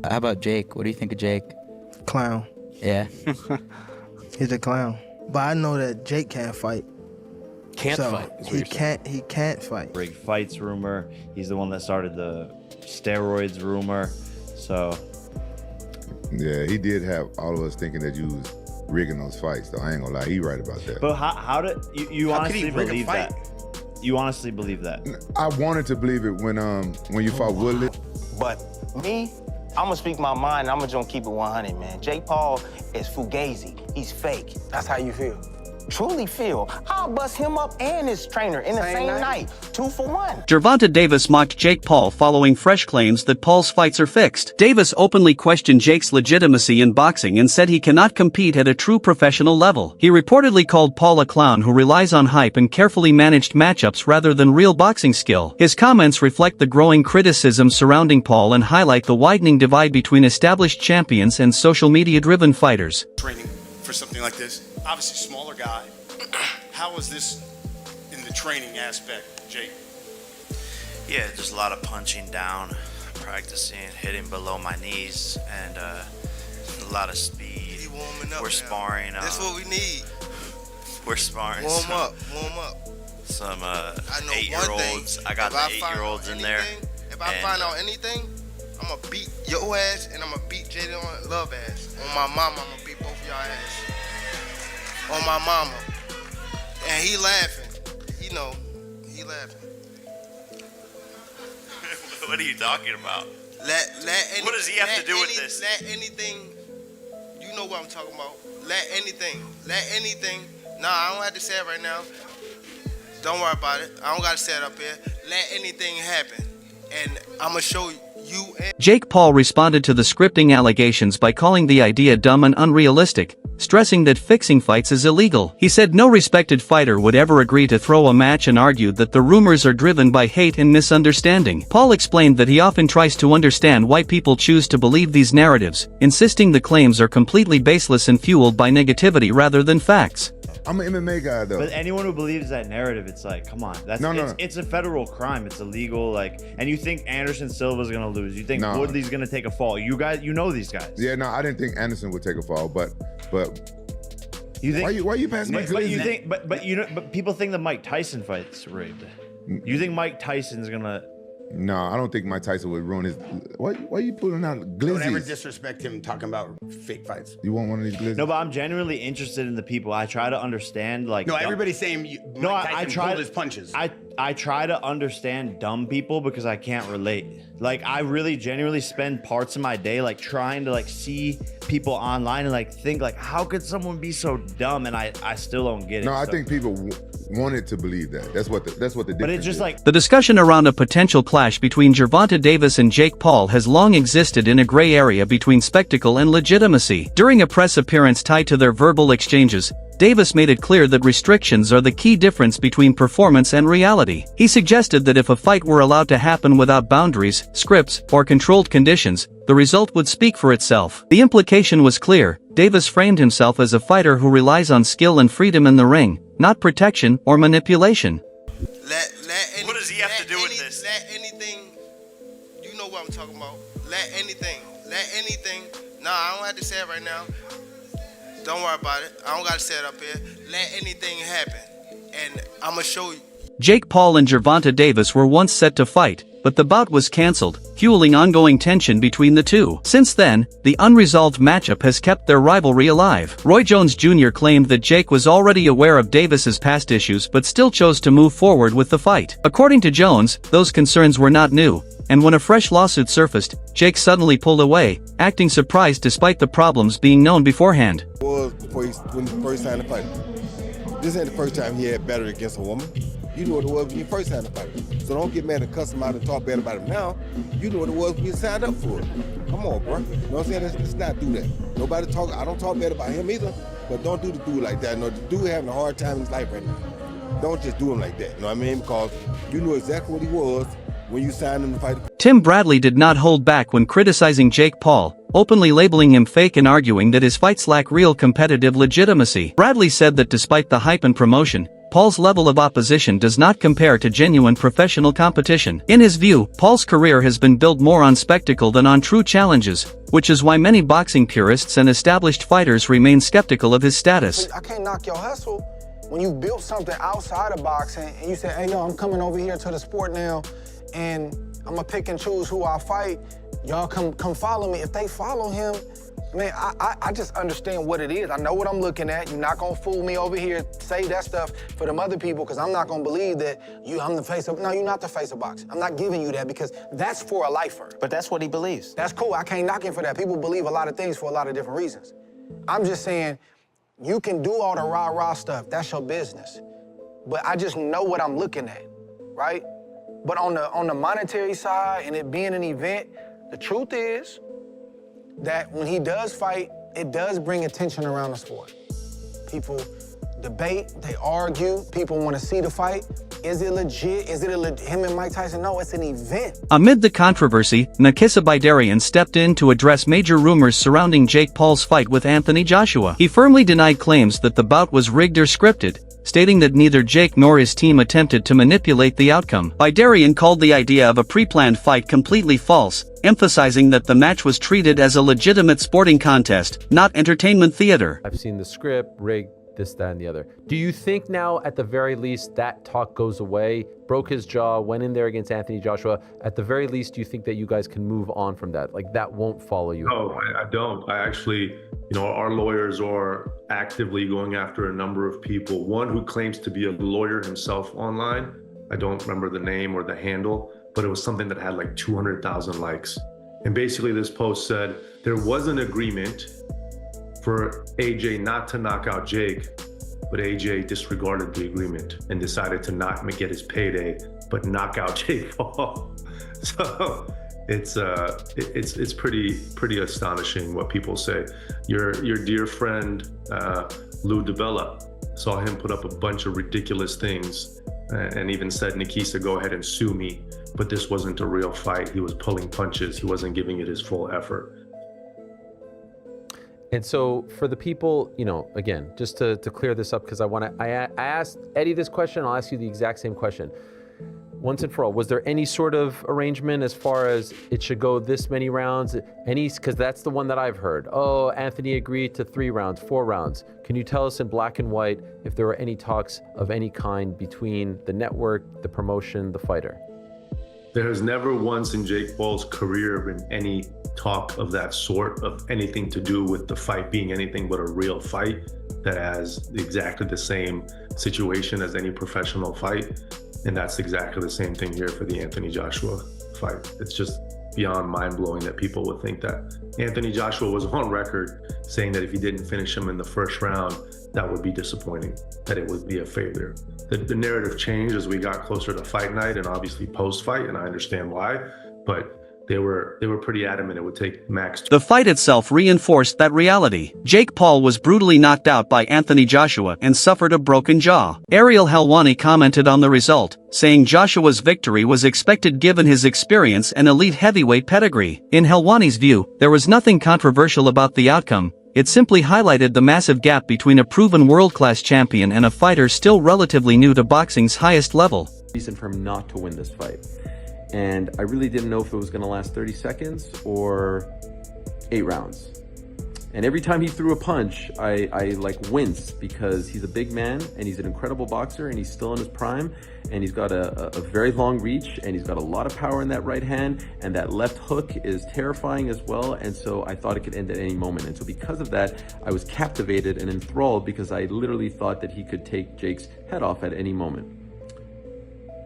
How about Jake? What do you think of Jake? Clown. Yeah. He's a clown. But I know that Jake can't fight. Can't So fight. is what he you're saying. can't fight. Rigged fights rumor. He's the one that started the steroids rumor. So Yeah, he did have all of us thinking that you was rigging those fights, though. I ain't gonna lie, he right about that. but how did you How could he honestly rig a believe fight? that? You honestly believe that? I wanted to believe it when you fought Woodley. But me, I'm gonna speak my mind. I'm gonna keep it 100, man. Jake Paul is fugazi. He's fake. That's how you feel. Truly feel. I'll bust him up and his trainer in the same night. 2 for 1. Gervonta Davis mocked Jake Paul following fresh claims that Paul's fights are fixed. Davis openly questioned Jake's legitimacy in boxing and said he cannot compete at a true professional level. He reportedly called Paul a clown who relies on hype and carefully managed matchups rather than real boxing skill. His comments reflect the growing criticism surrounding Paul and highlight the widening divide between established champions and social media-driven fighters. Training for something like this, obviously smaller guy. How was this in the training aspect, Jake? Yeah, just a lot of punching down, practicing, hitting below my knees, and a lot of speed. He warming up. We're sparring. That's what we need. We're sparring. Warm some, up. Some I know 8-year-olds. one thing. I got If the find 8-year-olds out in there. anything- If I and, find out anything, I'm gonna beat your ass and I'm gonna beat Jalen Love ass. On my mama, I'm gonna beat both of y'all ass. On my mama. And he laughing. You know, he laughing. What are you talking about? What does he have to do with this? Let anything, you know what I'm talking about. Let anything. Nah, I don't have to say it right now. Don't worry about it. I don't gotta say it up here. Let anything happen. And I'm gonna show you and Jake Paul responded to the scripting allegations by calling the idea dumb and unrealistic, stressing that fixing fights is illegal. He said no respected fighter would ever agree to throw a match and argued that the rumors are driven by hate and misunderstanding. Paul explained that he often tries to understand why people choose to believe these narratives, insisting the claims are completely baseless and fueled by negativity rather than facts. I'm an MMA guy, though. But anyone who believes that narrative, it's like, come on, it's a federal crime. It's illegal. And you think Anderson Silva's gonna lose? You think Woodley's gonna take a fall? You guys, you know these guys. Yeah, no, I didn't think Anderson would take a fall, but You think? why you passing me? But you think? But people think the Mike Tyson fight's rigged. You think Mike Tyson's gonna? No, I don't think Mike Tyson would ruin his. Why you pulling out Don't ever glizzies? disrespect him talking about fake fights. You want one of these glizzies? No, but I'm genuinely interested in the people. I try to understand No, everybody's saying I Tyson try pulled his punches. I try to understand dumb people because I can't relate. Like, I really genuinely spend parts of my day trying to see people online and think how could someone be so dumb, and I still don't get it. No, I So- think people wanted to believe that. That's what the difference But it's just is. The discussion around a potential clash between Gervonta Davis and Jake Paul has long existed in a gray area between spectacle and legitimacy. During a press appearance tied to their verbal exchanges, Davis made it clear that restrictions are the key difference between performance and reality. He suggested that if a fight were allowed to happen without boundaries, scripts, or controlled conditions, the result would speak for itself. The implication was clear. Davis framed himself as a fighter who relies on skill and freedom in the ring, not protection or manipulation. What does he have to do with this? Let anything, you know what I'm talking about. Let anything. Nah, I don't have to say it right now. Don't worry about it. I don't gotta say it up here. Let anything happen. And I'm gonna show you. Jake Paul and Gervonta Davis were once set to fight, but the bout was cancelled, fueling ongoing tension between the two. Since then, the unresolved matchup has kept their rivalry alive. Roy Jones Jr. claimed that Jake was already aware of Davis's past issues but still chose to move forward with the fight. According to Jones, those concerns were not new, and when a fresh lawsuit surfaced, Jake suddenly pulled away, acting surprised despite the problems being known beforehand. Was when he first signed the fight. This ain't the first time he had battered against a woman. You knew what it was when you first signed the fight. So don't get mad and cuss him out and talk bad about him now. You knew what it was when you signed up for it. Come on, bro. You know what I'm saying? Let's not do that. Nobody talk. I don't talk bad about him either, but don't do the dude like that. No, the dude having a hard time in his life right now. Don't just do him like that. You know what I mean? Because you knew exactly what he was when you signed him to fight. Tim Bradley did not hold back when criticizing Jake Paul, openly labeling him fake and arguing that his fights lack real competitive legitimacy. Bradley said that despite the hype and promotion, Paul's level of opposition does not compare to genuine professional competition. In his view, Paul's career has been built more on spectacle than on true challenges, which is why many boxing purists and established fighters remain skeptical of his status. I can't knock your hustle when you built something outside of boxing and you say, hey, yo, I'm coming over here to the sport now and I'm gonna pick and choose who I fight. Y'all come follow me. If they follow him, man, I just understand what it is. I know what I'm looking at. You're not gonna fool me over here, say that stuff for them other people, because I'm not gonna believe that I'm the face of, no, you're not the face of boxing. I'm not giving you that because that's for a lifer. But that's what he believes. That's cool, I can't knock him for that. People believe a lot of things for a lot of different reasons. I'm just saying, you can do all the rah-rah stuff, that's your business. But I just know what I'm looking at, right? But on the monetary side and it being an event, the truth is, that when he does fight, it does bring attention around the sport. People debate, they argue, people want to see the fight. Is it legit? Is it him and Mike Tyson? No, it's an event. Amid the controversy, Nakisa Bidarian stepped in to address major rumors surrounding Jake Paul's fight with Anthony Joshua. He firmly denied claims that the bout was rigged or scripted, stating that neither Jake nor his team attempted to manipulate the outcome. Bidarian called the idea of a pre-planned fight completely false, emphasizing that the match was treated as a legitimate sporting contest, not entertainment theater. I've seen the script, rigged, this, that, and the other. Do you think now, at the very least, that talk goes away? Broke his jaw, went in there against Anthony Joshua. At the very least, do you think that you guys can move on from that? Like, that won't follow you? No, I don't. I actually, our lawyers are actively going after a number of people. One who claims to be a lawyer himself online. I don't remember the name or the handle, but it was something that had like 200,000 likes. And basically this post said there was an agreement for AJ not to knock out Jake, but AJ disregarded the agreement and decided to not get his payday, but knock out Jake Paul. So it's pretty astonishing what people say. Your dear friend Lou DiBella, saw him put up a bunch of ridiculous things and even said, Nakisa, go ahead and sue me. But this wasn't a real fight. He was pulling punches. He wasn't giving it his full effort. And so for the people, again, just to clear this up, because I asked Eddie this question, I'll ask you the exact same question. Once and for all, was there any sort of arrangement as far as it should go this many rounds? Because that's the one that I've heard. Oh, Anthony agreed to 3 rounds, 4 rounds. Can you tell us in black and white if there were any talks of any kind between the network, the promotion, the fighter? There has never once in Jake Paul's career been any talk of that sort, of anything to do with the fight being anything but a real fight that has exactly the same situation as any professional fight. And that's exactly the same thing here for the Anthony Joshua fight. It's just beyond mind-blowing that people would think that. Anthony Joshua was on record saying that if he didn't finish him in the first round, that would be disappointing, that it would be a failure. The narrative changed as we got closer to fight night and obviously post-fight, and I understand why, but they were pretty adamant it would take max. The fight itself reinforced that reality. Jake Paul was brutally knocked out by Anthony Joshua and suffered a broken jaw. Ariel Helwani commented on the result, saying Joshua's victory was expected given his experience and elite heavyweight pedigree. In Helwani's view, there was nothing controversial about the outcome. It simply highlighted the massive gap between a proven world-class champion and a fighter still relatively new to boxing's highest level. Reason for him not to win this fight. And I really didn't know if it was going to last 30 seconds or 8 rounds. And every time he threw a punch, I winced, because he's a big man and he's an incredible boxer and he's still in his prime and he's got a very long reach and he's got a lot of power in that right hand, and that left hook is terrifying as well. And so I thought it could end at any moment. And so because of that, I was captivated and enthralled, because I literally thought that he could take Jake's head off at any moment.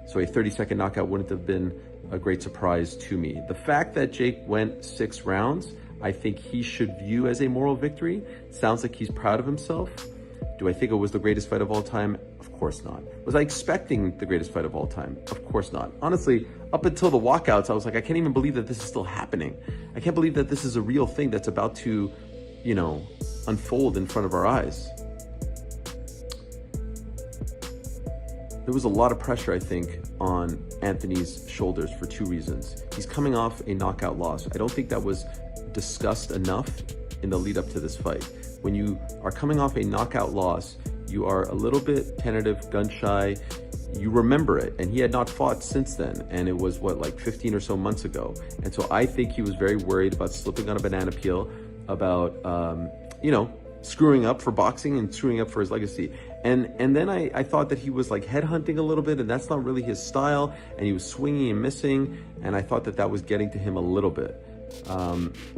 So a 30-second knockout wouldn't have been a great surprise to me. The fact that Jake went 6 rounds, I think he should view as a moral victory. Sounds like he's proud of himself. Do I think it was the greatest fight of all time? Of course not. Was I expecting the greatest fight of all time? Of course not. Honestly, up until the walkouts, I was like, I can't even believe that this is still happening. I can't believe that this is a real thing that's about to, unfold in front of our eyes. There was a lot of pressure, I think, on Anthony's shoulders for 2 reasons. He's coming off a knockout loss. I don't think that was discussed enough in the lead up to this fight. When you are coming off a knockout loss, You are a little bit tentative, gun shy. You remember it, and he had not fought since then, and it was what, like 15 or so months ago. And so I think he was very worried about slipping on a banana peel, about you know, screwing up for boxing and screwing up for his legacy. And then I thought that he was like headhunting a little bit, and that's not really his style, and he was swinging and missing, and I thought that that was getting to him a little bit.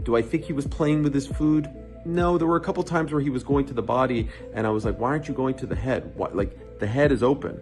Do I think he was playing with his food? No, there were a couple times where he was going to the body, and I was like, why aren't you going to the head? What, like, the head is open.